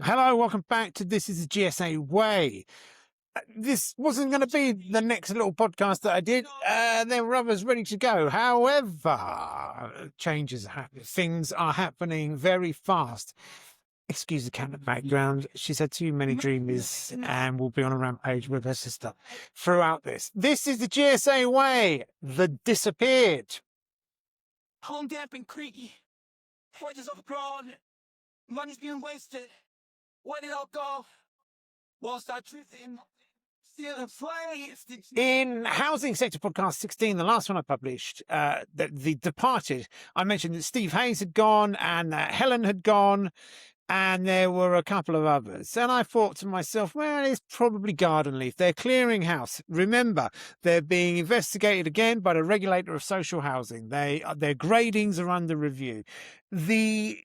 Hello, welcome back to This Is the GSA Way. This wasn't going to be the next little podcast that I did. There were others ready to go. However, changes are happening. Things are happening very fast. Excuse the cat in the background. She's had too many dreamies and will be on a rampage with her sister throughout this. This is the GSA Way. The disappeared. Home damp and creaky. Forges overgrown. Money's being wasted. Where did it all go? Walls start drifting. Still in place. In Housing Sector Podcast 16, the last one I published, the Departed, I mentioned that Steve Hayes had gone and that Helen had gone, and there were a couple of others. And I thought to myself, well, it's probably garden leave. They're clearing house. Remember, they're being investigated again by the Regulator of Social Housing. Their gradings are under review. The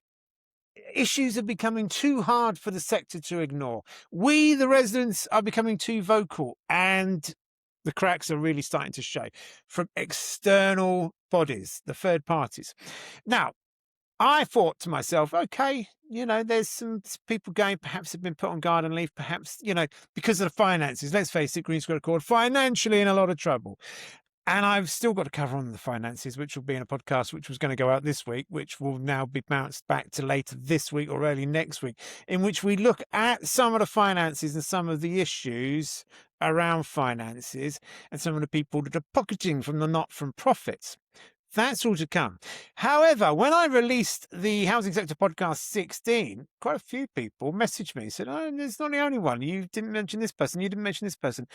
issues are becoming too hard for the sector to ignore. We, the residents, are becoming too vocal, and the cracks are really starting to show from external bodies, the third parties. Now, I thought to myself, okay, there's some people going, perhaps have been put on garden leave, perhaps, because of the finances. Let's face it, GreenSquareAccord financially in a lot of trouble. And I've still got to cover on the finances, which will be in a podcast which was going to go out this week, which will now be bounced back to later this week or early next week, in which we look at some of the finances and some of the issues around finances and some of the people that are pocketing from the not-from-profits. That's all to come. However, when I released the Housing Sector Podcast 16, quite a few people messaged me and said, oh, it's not the only one. You didn't mention this person. You didn't mention this person.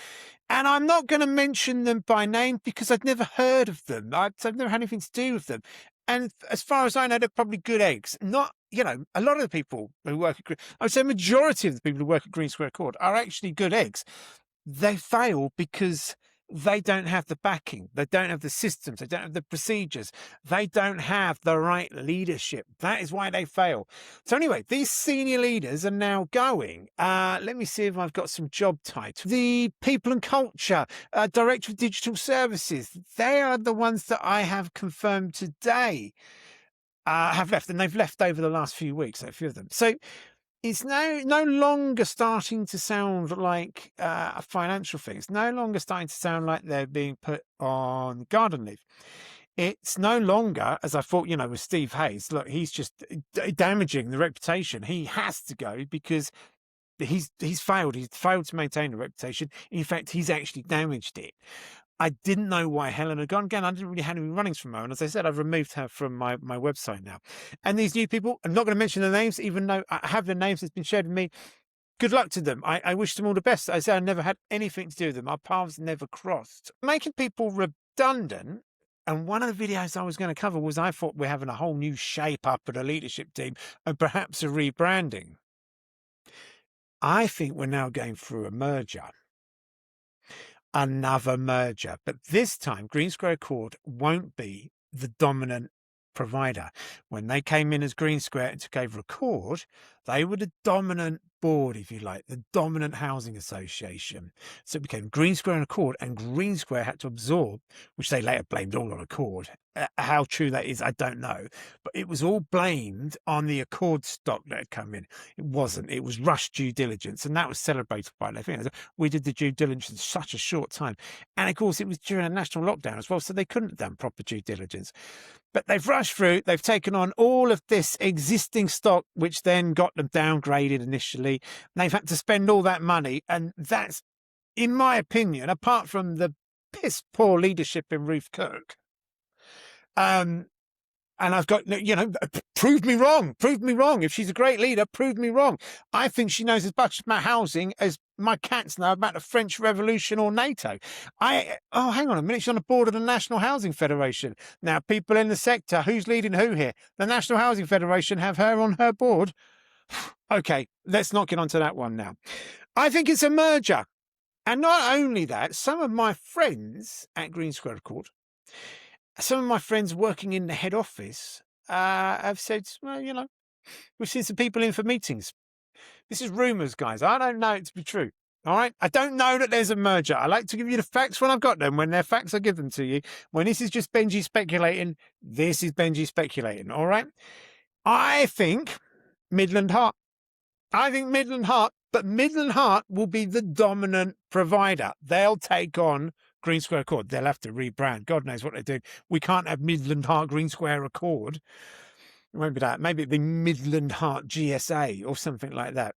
And I'm not going to mention them by name because I'd never heard of them. I've never had anything to do with them. And as far as I know, they're probably good eggs. Not, a lot of the people who work at, I would say majority of the people who work at GreenSquareAccord are actually good eggs. They fail because they don't have the backing. They don't have the systems. They don't have the procedures. They don't have the right leadership. That is why they fail. So anyway, these senior leaders are now going. Let me see if I've got some job titles. The People and Culture, Director of Digital Services. They are the ones that I have confirmed today have left. And they've left over the last few weeks, a few of them. So it's now no longer starting to sound like a financial thing. It's no longer starting to sound like they're being put on garden leave. It's no longer, as I thought, with Steve Hayes, look, he's just damaging the reputation. He has to go because he's failed. He's failed to maintain the reputation. In fact, he's actually damaged it. I didn't know why Helen had gone. Again, I didn't really have any runnings from her. And as I said, I've removed her from my website now. And these new people, I'm not going to mention their names, even though I have their names that's been shared with me. Good luck to them. I wish them all the best. I say I never had anything to do with them. Our paths never crossed. Making people redundant. And one of the videos I was going to cover was I thought we're having a whole new shape up of the leadership team and perhaps a rebranding. I think we're now going through a merger. Another merger, but this time GreenSquareAccord won't be the dominant provider. When they came in as GreenSquare and took over Accord, they were the dominant board, if you like, the dominant housing association. So it became GreenSquare and Accord, and GreenSquare had to absorb, which they later blamed all on Accord. How true that is, I don't know. But it was all blamed on the Accord stock that had come in. It wasn't. It was rushed due diligence, and that was celebrated by their fingers. We did the due diligence in such a short time. And of course, it was during a national lockdown as well, so they couldn't have done proper due diligence. But they've rushed through. They've taken on all of this existing stock, which then got them downgraded initially. They've had to spend all that money. And that's, in my opinion, apart from the piss poor leadership in Ruth Cook, and I've got, prove me wrong. Prove me wrong. If she's a great leader, prove me wrong. I think she knows as much about housing as my cats know about the French Revolution or NATO. Hang on a minute. She's on the board of the National Housing Federation. Now, people in the sector, who's leading who here? The National Housing Federation have her on her board. Okay, let's not get onto that one now. I think it's a merger. And not only that, some of my friends at GreenSquareAccord, some of my friends working in the head office have said, well, we've seen some people in for meetings. This is rumours, guys. I don't know it to be true. All right. I don't know that there's a merger. I like to give you the facts when I've got them. When they're facts, I give them to you. When this is just Benji speculating, this is Benji speculating. All right. I think Midland Heart I think Midland Heart, but Midland Heart will be the dominant provider. They'll take on GreenSquareAccord. They'll have to rebrand. God knows what they do. We can't have Midland Heart GreenSquareAccord. It won't be that. Maybe it'd be Midland Heart GSA or something like that.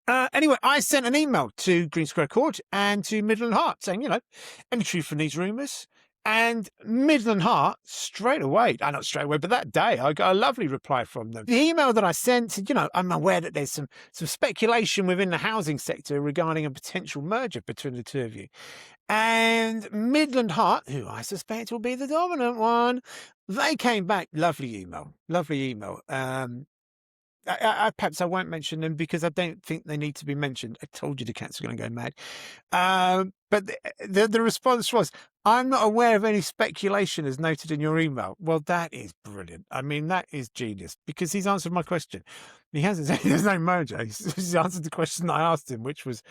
Anyway, I sent an email to GreenSquareAccord and to Midland Heart saying, any truth in these rumours? And Midland Heart, straight away, not straight away, but that day, I got a lovely reply from them. The email that I sent said, I'm aware that there's some speculation within the housing sector regarding a potential merger between the two of you. And Midland Heart, who I suspect will be the dominant one, they came back, lovely email. Perhaps I won't mention them because I don't think they need to be mentioned. I told you the cats are going to go mad. But the response was, I'm not aware of any speculation as noted in your email. Well, that is brilliant. I mean, that is genius because he's answered my question. He hasn't said there's no merger. He's answered the question I asked him, which was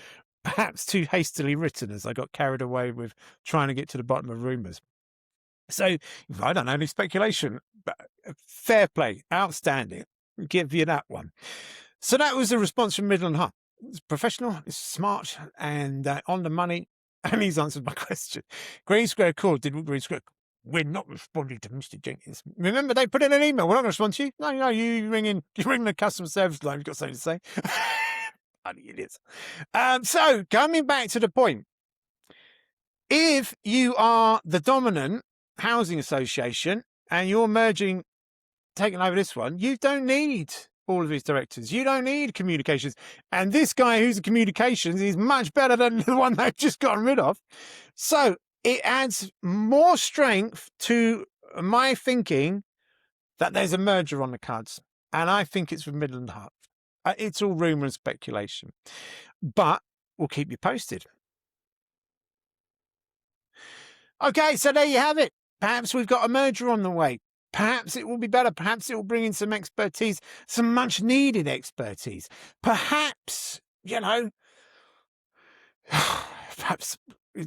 perhaps too hastily written as I got carried away with trying to get to the bottom of rumours. So I don't know any speculation, but fair play, outstanding. Give you that one. So that was the response from Midland Heart. It's professional, it's smart, and on the money. And he's answered my question. GreenSquareAccord didn't GreenSquare. We're not responding to Mr. Jenkins. Remember, they put in an email. We're not going to respond to you. No, you ring the customer service line. You've got something to say. Bloody idiots. So coming back to the point, if you are the dominant housing association and you're merging, taking over this one, you don't need all of these directors. You don't need communications. And this guy who's the communications is much better than the one they've just gotten rid of. So it adds more strength to my thinking that there's a merger on the cards. And I think it's with Midland Heart. It's all rumour and speculation. But we'll keep you posted. Okay, so there you have it. Perhaps we've got a merger on the way. Perhaps it will be better. Perhaps it will bring in some expertise, some much needed expertise. Perhaps, perhaps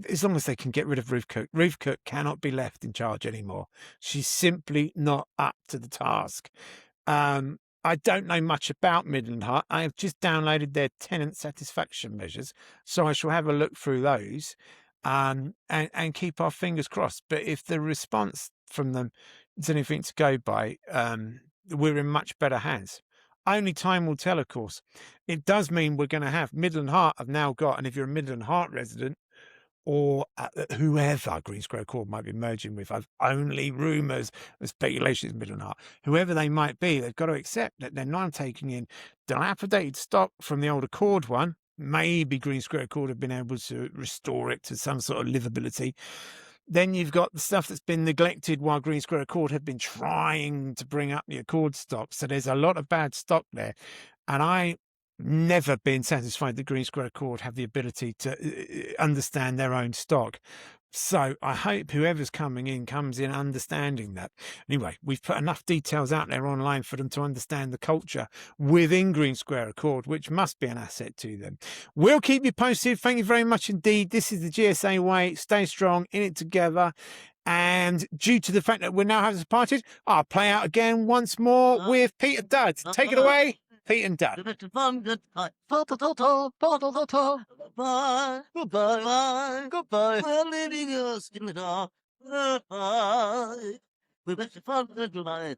as long as they can get rid of Ruth Cook. Ruth Cook cannot be left in charge anymore. She's simply not up to the task. I don't know much about Midland Heart. I have just downloaded their tenant satisfaction measures, so I shall have a look through those and keep our fingers crossed. But if the response from them is anything to go by, we're in much better hands. Only time will tell, of course. It does mean we're going to have Midland Heart have now got, and if you're a Midland Heart resident, or whoever GreenSquareAccord might be merging with, I've only rumours and speculations in Midland Heart, whoever they might be, they've got to accept that they're now taking in dilapidated stock from the old Accord one. Maybe GreenSquareAccord have been able to restore it to some sort of livability. Then you've got the stuff that's been neglected while GreenSquareAccord have been trying to bring up the Accord stock. So there's a lot of bad stock there. And I never been satisfied that GreenSquareAccord have the ability to understand their own stock. So I hope whoever's coming in comes in understanding that. Anyway, we've put enough details out there online for them to understand the culture within GreenSquareAccord, which must be an asset to them. We'll keep you posted. Thank you very much indeed. This is the GSA Way. Stay strong, in it together. And due to the fact that we're now having parted, I'll play out again once more with Peter Dudd. Take it away, Pete and Dudd. Goodbye. Goodbye. We're leaving us in the dark. Goodbye. We bet you fun. Goodbye.